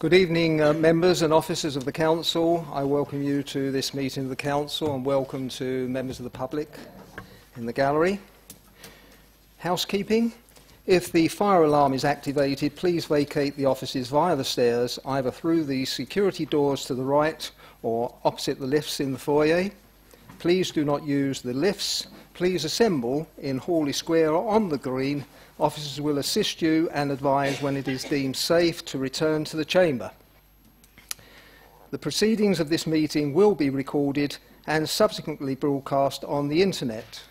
Good evening, members and officers of the Council. I welcome you to this meeting of the Council and welcome to members of the public in the gallery. Housekeeping. If the fire alarm is activated, please vacate the offices via the stairs, either through the security doors to the right or opposite the lifts in the foyer. Please do not use the lifts. Please assemble in Hawley Square or on the green. Officers will assist you and advise when it is deemed safe to return to the chamber. The proceedings of this meeting will be recorded and subsequently broadcast on the internet.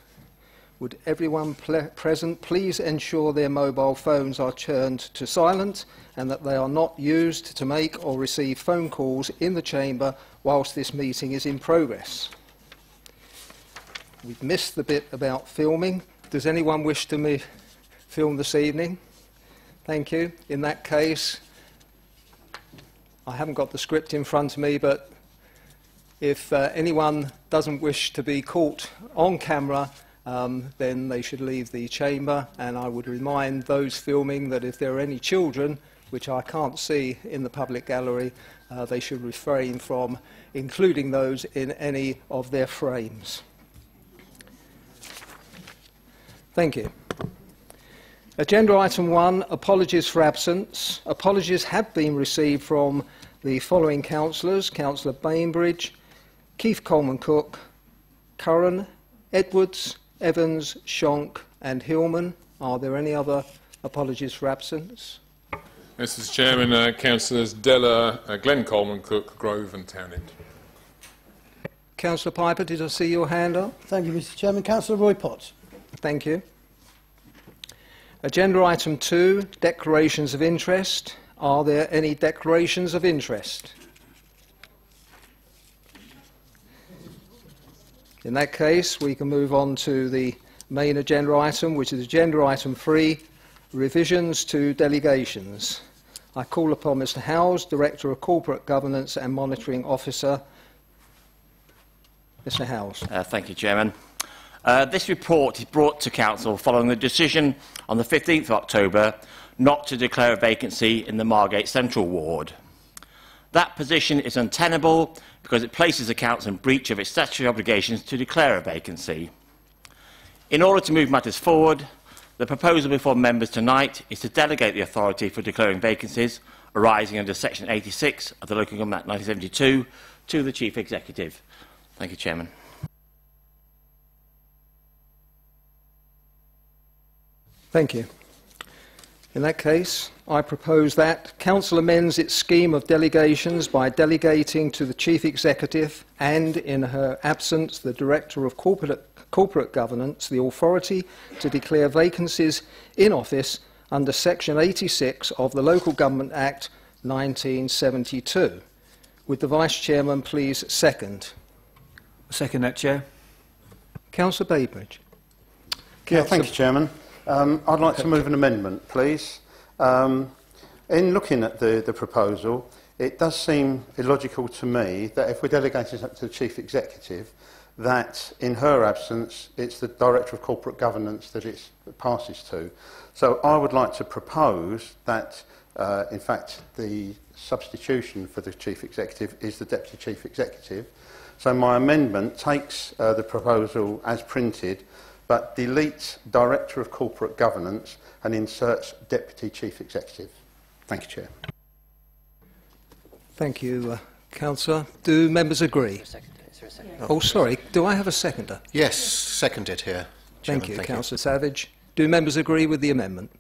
Would everyone present please ensure their mobile phones are turned to silent and that they are not used to make or receive phone calls in the chamber whilst this meeting is in progress. We've missed the bit about filming. Does anyone wish to film this evening? Thank you. In that case, I haven't got the script in front of me, but if anyone doesn't wish to be caught on camera, then they should leave the chamber. And I would remind those filming that if there are any children, which I can't see in the public gallery, they should refrain from including those in any of their frames. Thank you. Agenda item 1, apologies for absence. Apologies have been received from the following councillors: Councillor Bainbridge, Keith Coleman-Cook, Curran, Edwards, Evans, Shonk and Hillman. Are there any other apologies for absence? Mr. Chairman, Councillors Della, Glenn Coleman-Cook, Grove and Townend. Councillor Piper, did I see your hand up? Thank you, Mr. Chairman. Councillor Roy Potts. Thank you. Agenda item 2, declarations of interest. Are there any declarations of interest? In that case, we can move on to the main agenda item, which is agenda item 3, revisions to delegations. I call upon Mr. Howes, Director of Corporate Governance and Monitoring Officer. Mr. Howes. Thank you, Chairman. This report is brought to Council following the decision on the 15th of October not to declare a vacancy in the Margate Central Ward. That position is untenable because it places the Council in breach of its statutory obligations to declare a vacancy. In order to move matters forward, the proposal before members tonight is to delegate the authority for declaring vacancies arising under Section 86 of the Local Government Act 1972 to the Chief Executive. Thank you, Chairman. Thank you. In that case, I propose that Council amends its scheme of delegations by delegating to the Chief Executive and, in her absence, the Director of Corporate Governance the authority to declare vacancies in office under Section 86 of the Local Government Act 1972. Would the Vice Chairman please second? Second that, Chair. Councillor Bainbridge. Yeah, thank you, Chairman. I'd like to move an amendment, please. In looking at the proposal, it does seem illogical to me that if we're delegating it to the Chief Executive, that in her absence, it's the Director of Corporate Governance that it passes to. So I would like to propose that, in fact, the substitution for the Chief Executive is the Deputy Chief Executive. So my amendment takes the proposal as printed, but deletes Director of Corporate Governance and inserts Deputy Chief Executive. Thank you, Chair. Thank you, Councillor. Do members agree? Oh, sorry. Do I have a seconder? Yes, seconded here. Chairman, Thank you, Councillor Savage. Do members agree with the amendment?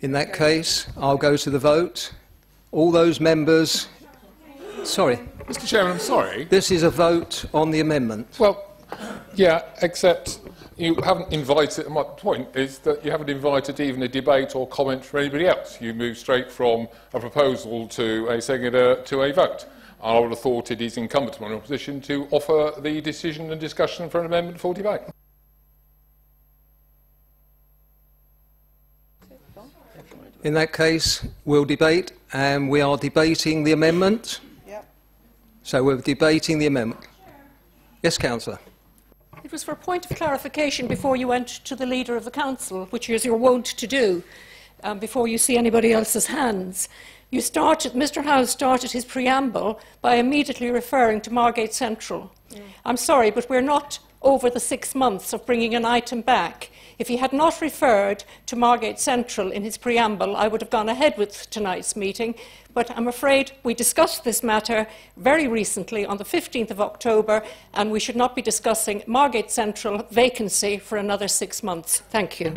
In that case, I'll go to the vote. All those members... Sorry. Mr. Chairman, I'm sorry. This is a vote on the amendment. Well, yeah, except you haven't invited, my point is that you haven't invited even a debate or comment from anybody else. You move straight from a proposal to a seconder to a vote. I would have thought it is incumbent upon your position to offer the decision and discussion for an amendment for debate. In that case, we'll debate, and we are debating the amendment. Yep. So we're debating the amendment. Yes, Councillor. It was for a point of clarification before you went to the Leader of the Council, which is your wont to do, before you see anybody else's hands. Mr Howes started his preamble by immediately referring to Margate Central. I'm sorry, but we're not over the 6 months of bringing an item back. If he had not referred to Margate Central in his preamble, I would have gone ahead with tonight's meeting, but I'm afraid we discussed this matter very recently on the 15th of October, and we should not be discussing Margate Central vacancy for another 6 months. Thank you.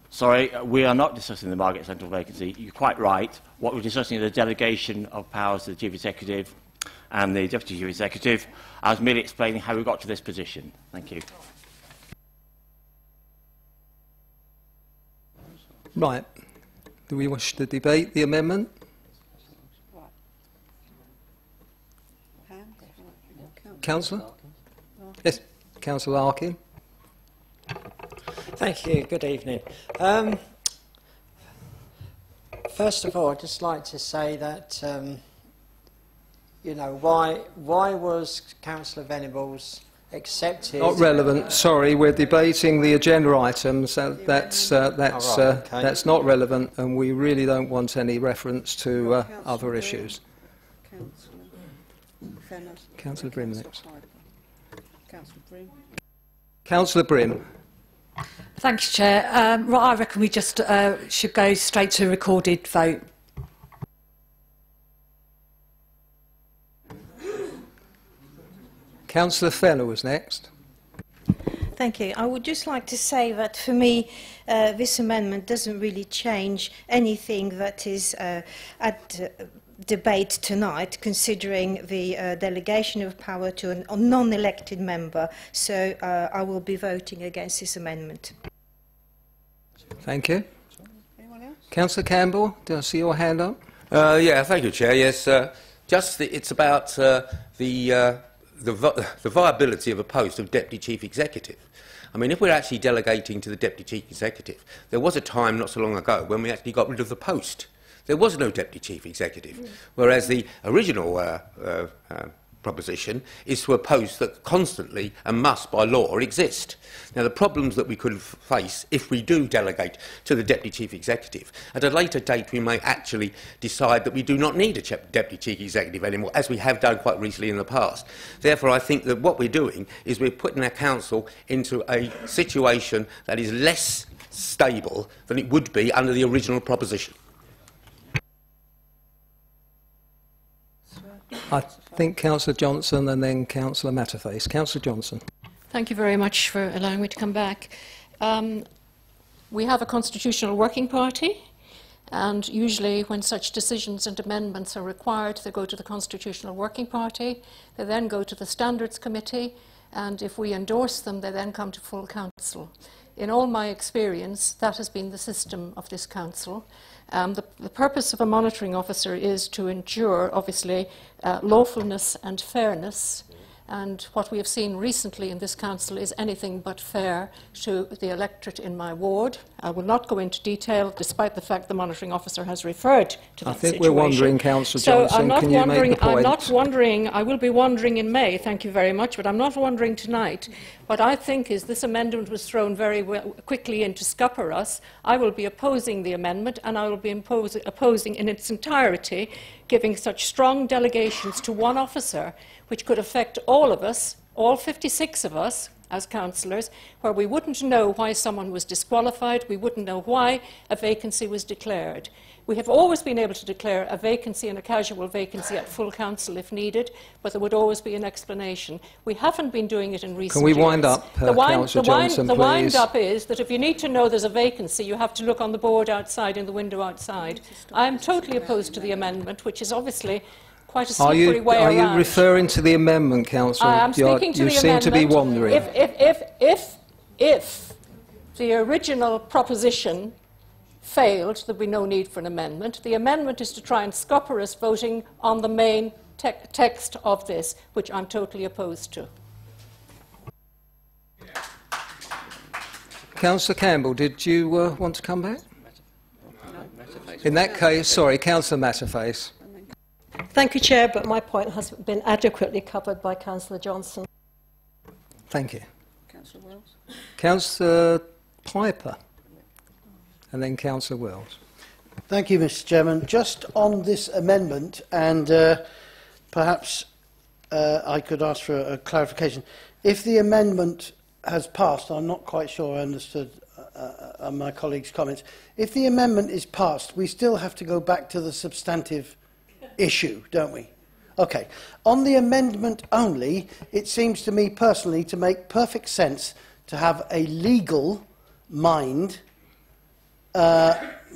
Sorry, we are not discussing the Margate Central vacancy. You're quite right. What we're discussing is the delegation of powers to the Chief Executive and the Deputy Chief Executive. I was merely explaining how we got to this position. Thank you. Right. Do we wish to debate the amendment? Councillor? Yes, Councillor Larkin. Thank you. Good evening. First of all, I'd just like to say that, you know, why was Councillor Venables accepted? Not relevant. Sorry, we're debating the agenda items. That's not relevant, and we really don't want any reference to other issues. Councillor Brim next. Councillor Brim. Thank you, Chair. I reckon we just should go straight to a recorded vote. Councillor Fenner was next. Thank you. I would just like to say that for me, this amendment doesn't really change anything that is at debate tonight, considering the delegation of power to a non-elected member. So I will be voting against this amendment. Thank you. Councillor Campbell, do I see your hand up? Yeah, thank you, Chair. Yes, it's about the viability of a post of Deputy Chief Executive. I mean, if we're actually delegating to the Deputy Chief Executive, there was a time not so long ago when we actually got rid of the post. There was no Deputy Chief Executive, whereas the original proposition is to a post that constantly and must by law exist. Now, the problems that we could face if we do delegate to the Deputy Chief Executive, at a later date we may actually decide that we do not need a Deputy Chief Executive anymore, as we have done quite recently in the past. Therefore, I think that what we're doing is we're putting our council into a situation that is less stable than it would be under the original proposition. I think Councillor Johnson and then Councillor Matterface. Councillor Johnson. Thank you very much for allowing me to come back. We have a constitutional working party, and usually when such decisions and amendments are required, they go to the constitutional working party, they then go to the standards committee, and if we endorse them, they then come to full council. In all my experience, that has been the system of this council. The purpose of a monitoring officer is to ensure, obviously, lawfulness and fairness. And what we have seen recently in this council is anything but fair to the electorate in my ward. I will not go into detail, despite the fact the monitoring officer has referred to that situation. I think we're wondering, Councillor Johnson, can you make the point? I'm not wondering, I will be wondering in May, thank you very much, but I'm not wondering tonight. What I think is this amendment was thrown very quickly in to scupper us. I will be opposing the amendment, and I will be opposing in its entirety giving such strong delegations to one officer, which could affect all of us, all 56 of us as councillors, where we wouldn't know why someone was disqualified, we wouldn't know why a vacancy was declared. We have always been able to declare a vacancy and a casual vacancy at full council if needed, but there would always be an explanation. We haven't been doing it in recent years. Can we wind up, Councillor Johnson, please? The wind-up is that if you need to know there's a vacancy, you have to look on the board outside, in the window outside. I am totally opposed to the amendment, which is obviously quite a slippery way around. Are you referring to the amendment, Councillor? I am speaking to the amendment. You seem to be wandering. If the original proposition failed, there'd be no need for an amendment. The amendment is to try and scupper us voting on the main text of this, which I'm totally opposed to. Councillor Campbell, did you want to come back? In that case, sorry, Councillor Matterface. Thank you, Chair, but my point has been adequately covered by Councillor Johnson. Thank you. Councillor Wells. Councillor Piper, and then Councillor Wells. Thank you, Mr. Chairman. Just on this amendment, and perhaps I could ask for a clarification. If the amendment has passed, I'm not quite sure I understood my colleague's comments. If the amendment is passed, we still have to go back to the substantive issue, don't we? Okay. On the amendment only, it seems to me personally to make perfect sense to have a legal mind,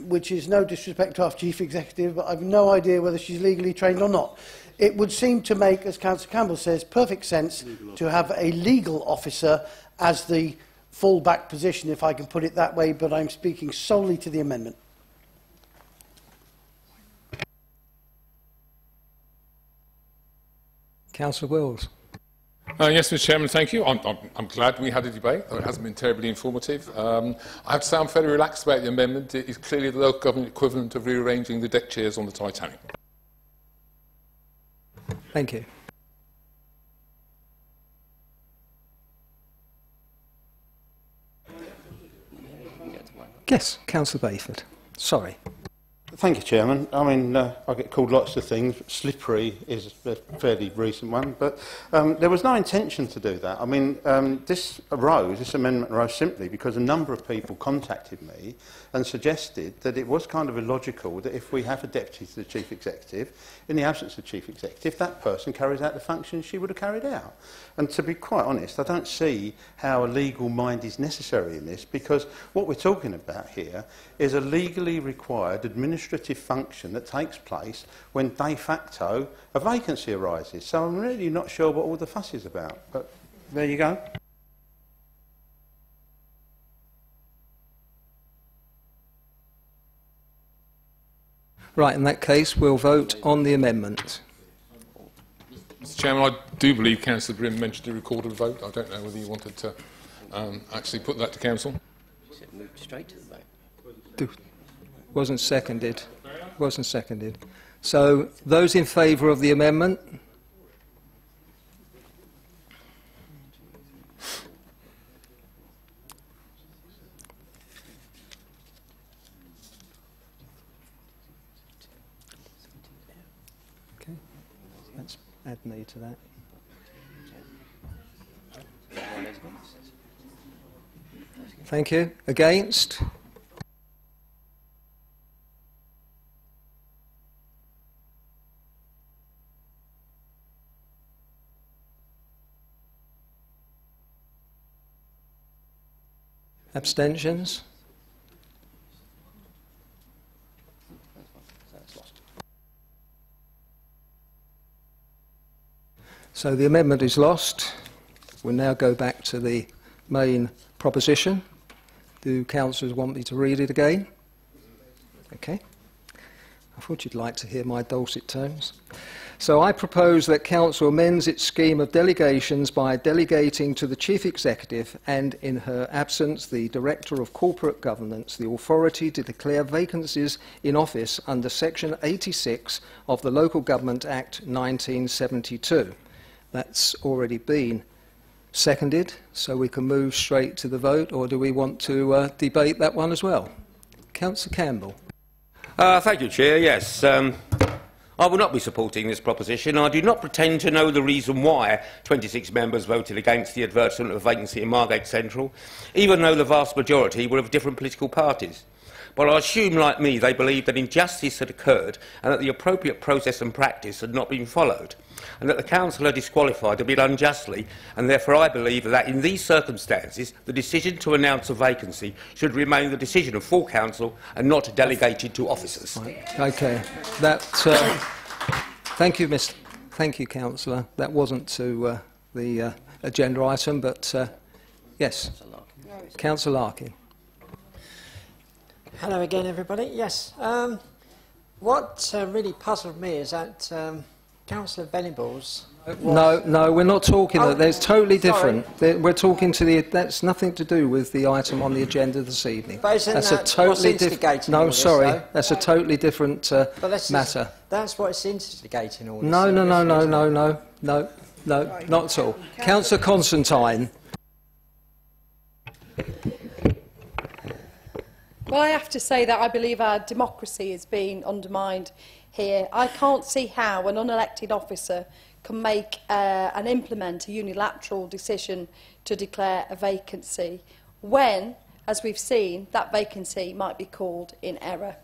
which is no disrespect to our Chief Executive, but I've no idea whether she's legally trained or not. It would seem to make, as Councillor Campbell says, perfect sense to have a legal officer as the fallback position, if I can put it that way, but I'm speaking solely to the amendment. Councillor Wells. Yes, Mr. Chairman, thank you. I'm glad we had a debate, though it hasn't been terribly informative. I have to say I'm fairly relaxed about the amendment. It is clearly the local government equivalent of rearranging the deck chairs on the Titanic. Thank you. Yes, Councillor Bayford. Sorry. Thank you, Chairman. I mean, I get called lots of things. Slippery is a fairly recent one, but there was no intention to do that. I mean, this amendment arose simply because a number of people contacted me and suggested that it was kind of illogical that if we have a deputy to the Chief Executive, in the absence of the Chief Executive, that person carries out the functions she would have carried out. And to be quite honest, I don't see how a legal mind is necessary in this, because what we're talking about here is a legally required administrative function that takes place when de facto a vacancy arises. So I'm really not sure what all the fuss is about, but there you go. Right, in that case, we'll vote on the amendment. Mr. Chairman, I do believe Councillor Grimm mentioned a recorded vote. I don't know whether you wanted to actually put that to Council. Move straight to the vote. Wasn't seconded. Wasn't seconded. So, those in favour of the amendment? Okay, let's add me to that. Thank you. Against? Abstentions? So the amendment is lost. We'll now go back to the main proposition. Do councillors want me to read it again? Okay. I thought you'd like to hear my dulcet tones. So I propose that Council amends its scheme of delegations by delegating to the Chief Executive and, in her absence, the Director of Corporate Governance, the authority to declare vacancies in office under Section 86 of the Local Government Act 1972. That's already been seconded, so we can move straight to the vote, or do we want to debate that one as well? Councillor Campbell. Thank you, Chair. Yes. I will not be supporting this proposition. I do not pretend to know the reason why 26 members voted against the advertisement of a vacancy in Margate Central, even though the vast majority were of different political parties. But I assume, like me, they believe that injustice had occurred and that the appropriate process and practice had not been followed, and that the council had disqualified a bit unjustly, and therefore I believe that in these circumstances the decision to announce a vacancy should remain the decision of full council and not delegated to officers. Right. Okay. Thank you, Thank you, Councillor. That wasn't to the agenda item, but yes. Councillor Larkin. Hello again, everybody. Yes. What really puzzled me is that Councillor Venables No, we're not talking. There's totally different. We're talking to the. That's nothing to do with the item on the agenda this evening. But that's a totally different. No, sorry, that's a totally different matter. That's what's instigating all this. No, not at all. Councillor Constantine. Well, I have to say that I believe our democracy is being undermined here. I can't see how an unelected officer can make and implement a unilateral decision to declare a vacancy when, as we've seen, that vacancy might be called in error.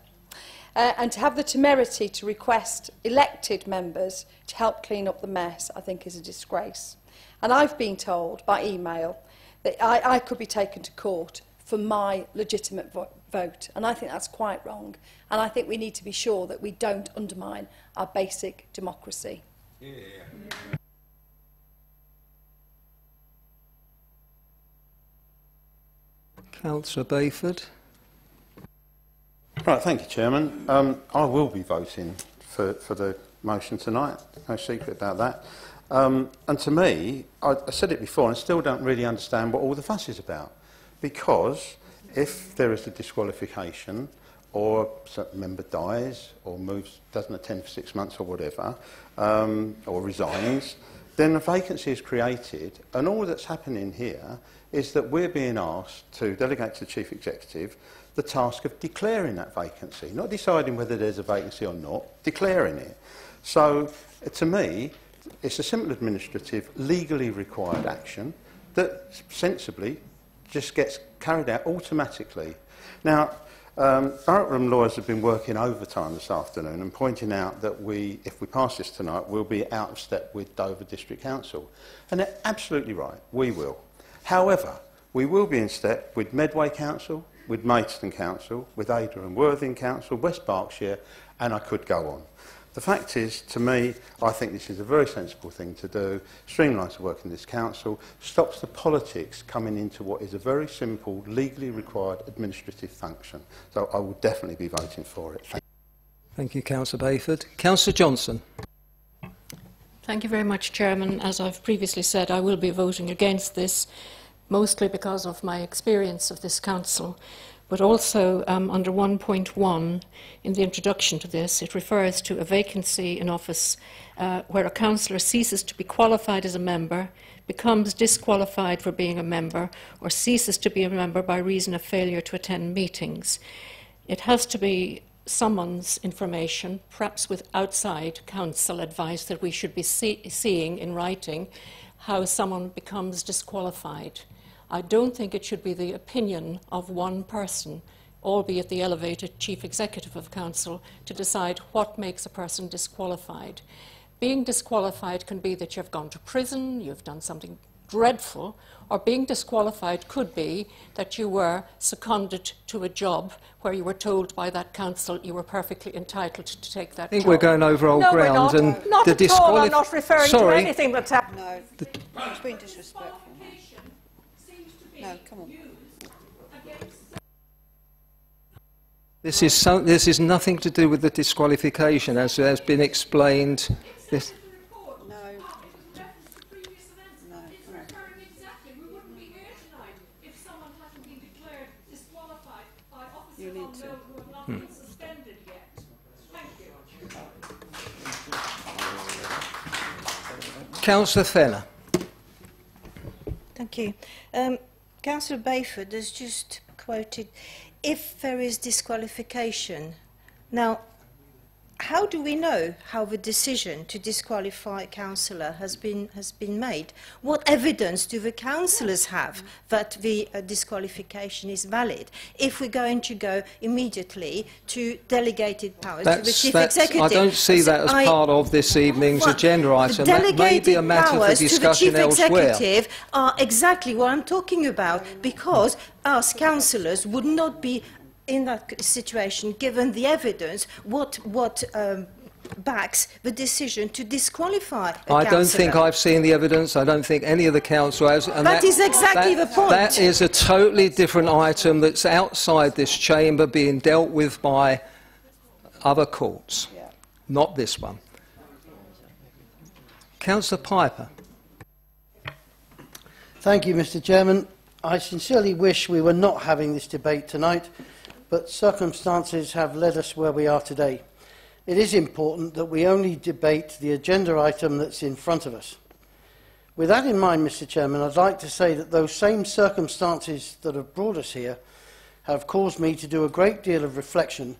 And to have the temerity to request elected members to help clean up the mess, I think is a disgrace. And I've been told by email that I could be taken to court for my legitimate vote, and I think that's quite wrong. And I think we need to be sure that we don't undermine our basic democracy. Yeah. Councillor Bayford. Right, thank you, Chairman. I will be voting for the motion tonight. No secret about that. And to me, I said it before, and I still don't really understand what all the fuss is about. Because if there is a disqualification, or a member dies, or moves, doesn't attend for 6 months or whatever, or resigns, then a vacancy is created, and all that's happening here is that we're being asked to delegate to the Chief Executive the task of declaring that vacancy, not deciding whether there's a vacancy or not, declaring it. So, to me, it's a simple administrative, legally required action that sensibly just gets carried out automatically. Now, Borough Room lawyers have been working overtime this afternoon and pointing out that if we pass this tonight, we'll be out of step with Dover District Council. And they're absolutely right, we will. However, we will be in step with Medway Council, with Maidstone Council, with Ada and Worthing Council, West Berkshire, and I could go on. The fact is, to me, I think this is a very sensible thing to do, streamlines the work in this council, stops the politics coming into what is a very simple, legally required administrative function. So I will definitely be voting for it. Thank you, Councillor Bayford. Councillor Johnson. Thank you very much, Chairman. As I've previously said, I will be voting against this, mostly because of my experience of this council. But also under 1.1 in the introduction to this, it refers to a vacancy in office where a councillor ceases to be qualified as a member, becomes disqualified for being a member, or ceases to be a member by reason of failure to attend meetings. It has to be someone's information, perhaps with outside council advice, that we should be seeing in writing how someone becomes disqualified. I don't think it should be the opinion of one person, albeit the elevated chief executive of council, to decide what makes a person disqualified. Being disqualified can be that you've gone to prison, you've done something dreadful, or being disqualified could be that you were seconded to a job where you were told by that council you were perfectly entitled to take that job. I think we're going over old ground. We're not. Not at all. I'm not referring to anything that's happened. No, it's been disrespectful. No, come on. This is nothing to do with the disqualification, as has been explained. This. You need to. Councillor Fenner. Thank you. Councillor Bayford has just quoted, if there is disqualification. Now, how do we know how the decision to disqualify a councillor has been made? What evidence do the councillors have that the disqualification is valid? If we're going to go immediately to delegated powers to the chief executive, I don't see that as part of this evening's agenda item. That may be a matter for discussion elsewhere. Delegated powers to the chief executive are exactly what I'm talking about, because us councillors would not be in that situation, given the evidence, what backs the decision to disqualify a councillor. I don't think I've seen the evidence. I don't think any of the council has. And that is exactly the point. That is a totally different item that's outside this chamber, being dealt with by other courts, not this one. Councillor Piper. Thank you, Mr. Chairman. I sincerely wish we were not having this debate tonight, but circumstances have led us where we are today. It is important that we only debate the agenda item that's in front of us. With that in mind, Mr. Chairman, I'd like to say that those same circumstances that have brought us here have caused me to do a great deal of reflection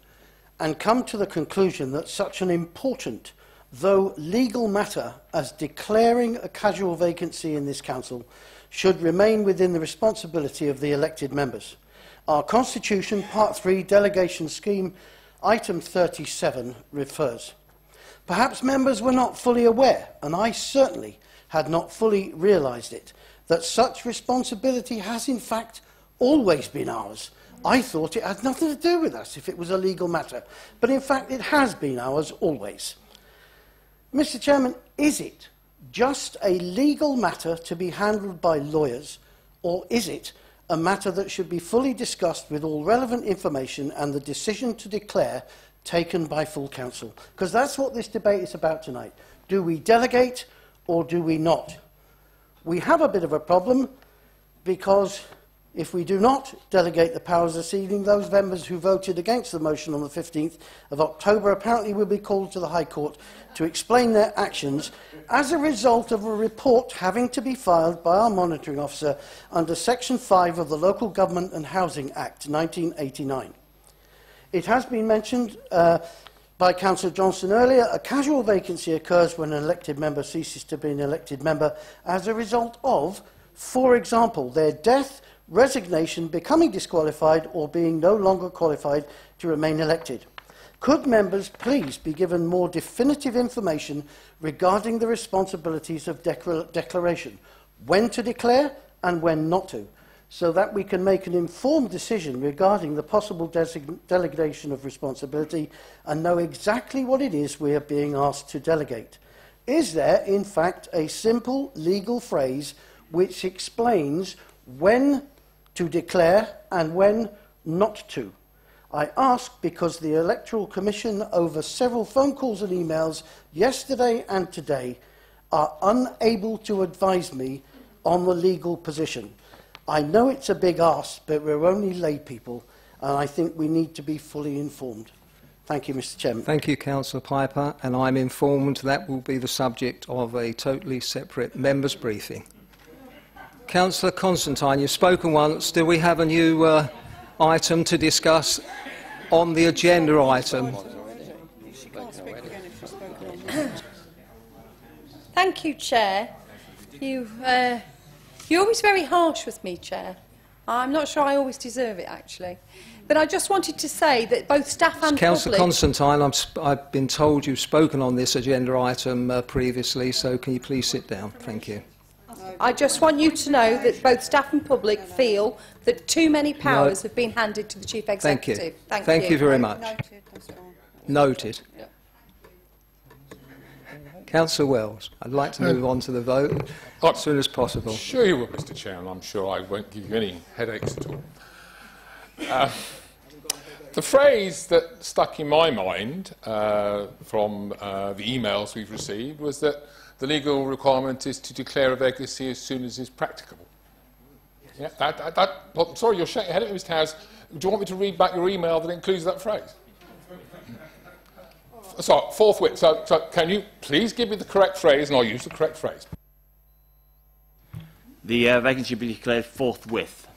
and come to the conclusion that such an important, though legal matter as declaring a casual vacancy in this council should remain within the responsibility of the elected members. Our Constitution, Part 3, Delegation Scheme, Item 37 refers. Perhaps members were not fully aware, and I certainly had not fully realised it, that such responsibility has in fact always been ours. I thought it had nothing to do with us if it was a legal matter, but in fact it has been ours always. Mr. Chairman, is it just a legal matter to be handled by lawyers, or is it a matter that should be fully discussed with all relevant information and the decision to declare taken by full council? Because that's what this debate is about tonight. Do we delegate or do we not? We have a bit of a problem because if we do not delegate the powers this evening, those members who voted against the motion on the 15th of October apparently will be called to the High Court to explain their actions as a result of a report having to be filed by our monitoring officer under Section 5 of the Local Government and Housing Act 1989. It has been mentioned by Councillor Johnson earlier, a casual vacancy occurs when an elected member ceases to be an elected member as a result of, for example, their death, resignation, becoming disqualified or being no longer qualified to remain elected. Could members please be given more definitive information regarding the responsibilities of declaration, when to declare and when not to, so that we can make an informed decision regarding the possible delegation of responsibility and know exactly what it is we are being asked to delegate? Is there, in fact, a simple legal phrase which explains when to declare and when not to? I ask because the Electoral Commission, over several phone calls and emails yesterday and today, are unable to advise me on the legal position. I know it's a big ask, but we're only lay people, and I think we need to be fully informed. Thank you, Mr. Chairman. Thank you, Councillor Piper, and I'm informed that will be the subject of a totally separate members' briefing. Councillor Constantine, you've spoken once. Do we have a new item to discuss on the agenda item? Thank you, Chair. You're always very harsh with me, Chair. I'm not sure I always deserve it, actually. But I just wanted to say that both staff and Councillor public... Constantine, I've been told you've spoken on this agenda item previously, so can you please sit down? Thank you. I just want you to know that both staff and public feel that too many powers have been handed to the Chief Executive. Thank you. Thank you very much. Noted. Yeah. Councillor Wells, I'd like to move on to the vote as soon as possible. Sure you will, Mr. Chairman. I'm sure I won't give you any headaches at all. The phrase that stuck in my mind from the emails we've received was that the legal requirement is to declare a vacancy as soon as is practicable. Yeah, I'm sorry, you're shaking your head at me, Mr. Howes. Do you want me to read back your email that includes that phrase? So, forthwith. So can you please give me the correct phrase, and I'll use the correct phrase. The vacancy will be declared forthwith.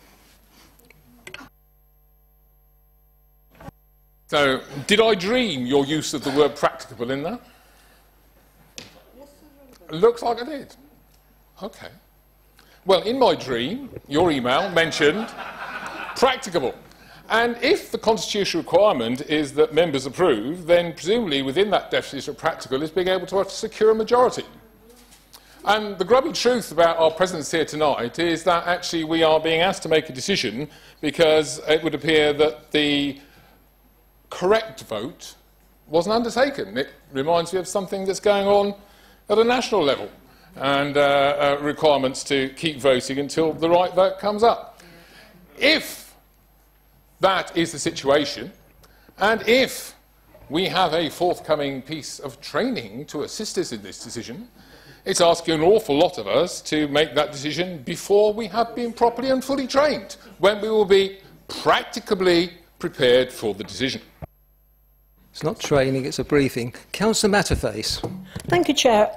So, did I dream your use of the word practicable in that? Looks like I did. Okay. Well, in my dream, your email mentioned practicable. And if the constitutional requirement is that members approve, then presumably within that definition of practical is being able to secure a majority. And the grubby truth about our presence here tonight is that actually we are being asked to make a decision because it would appear that the correct vote wasn't undertaken. It reminds me of something that's going on at a national level and requirements to keep voting until the right vote comes up. If that is the situation, and if we have a forthcoming piece of training to assist us in this decision, it's asking an awful lot of us to make that decision before we have been properly and fully trained, when we will be practicably prepared for the decision. It's not training, it's a briefing. Councillor Matterface. Thank you, Chair.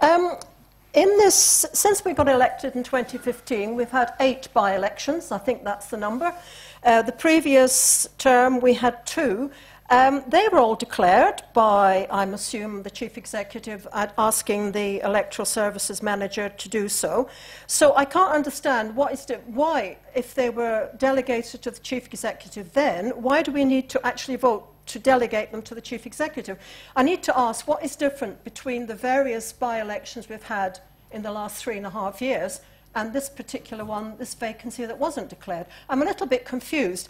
Since we got elected in 2015, we've had 8 by-elections. I think that's the number. The previous term, we had 2. They were all declared by, I'm assuming, the Chief Executive asking the Electoral Services Manager to do so. So I can't understand why, if they were delegated to the Chief Executive then, why do we need to actually vote to delegate them to the Chief Executive? I need to ask, what is different between the various by-elections we've had in the last 3.5 years and this particular one, this vacancy that wasn't declared? I'm a little bit confused.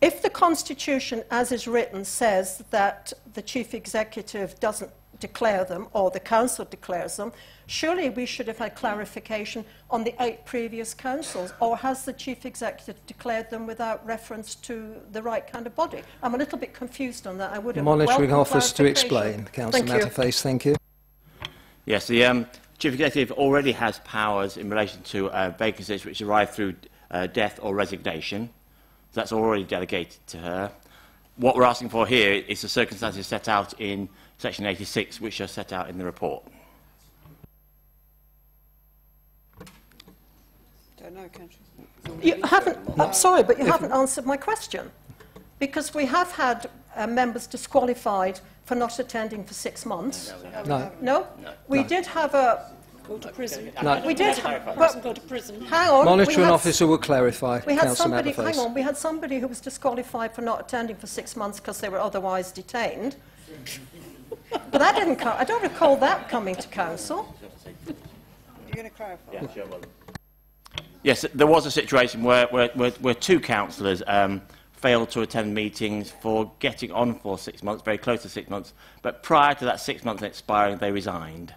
If the Constitution, as is written, says that the Chief Executive doesn't declare them, or the Council declares them, surely we should have had clarification on the 8 previous councils, or has the Chief Executive declared them without reference to the right kind of body? I'm a little bit confused on that. I would have Monitoring welcomed Office to explain. Councillor Matterface, thank you. Yes, the Chief Executive already has powers in relation to vacancies which arrive through death or resignation. So that's already delegated to her. What we're asking for here is the circumstances set out in Section 86, which are set out in the report. You haven't, I'm sorry, but you haven't answered my question. Because we have had members disqualified for not attending for 6 months. No. No? We did have a... Go to prison. No. We did, but go to prison. Hang on. Monitoring Officer will clarify. We had Councillor somebody. Matterface. Hang on. We had somebody who was disqualified for not attending for 6 months because they were otherwise detained. But that didn't come. I don't recall that coming to council. You're going to clarify. Yeah, sure. Yes, there was a situation where 2 councillors failed to attend meetings for getting on for 6 months, very close to 6 months, but prior to that 6 months expiring, they resigned.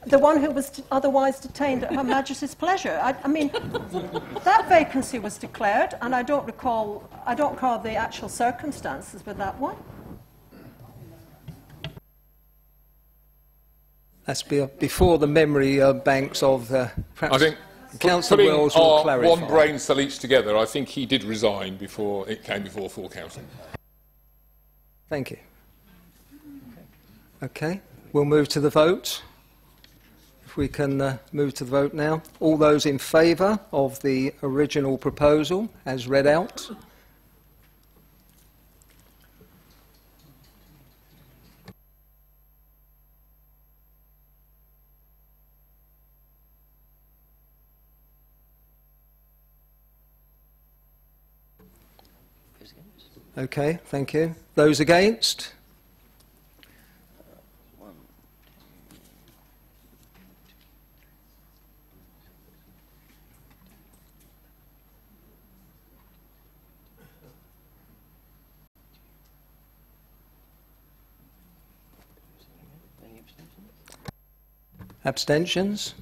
The one who was otherwise detained at Her Majesty's pleasure. I mean, that vacancy was declared, and I don't recall the actual circumstances with that one. That's before the memory banks of perhaps I think Councillor putting Wells will our clarify. one brain cell each together, I think he did resign before it came before full council. Thank you. Okay, we'll move to the vote. If we can move to the vote now. All those in favour of the original proposal as read out? Okay, thank you. Those against? Abstentions?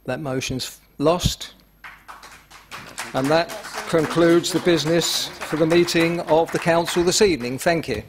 That motion's lost. And that concludes the business for the meeting of the Council this evening. Thank you.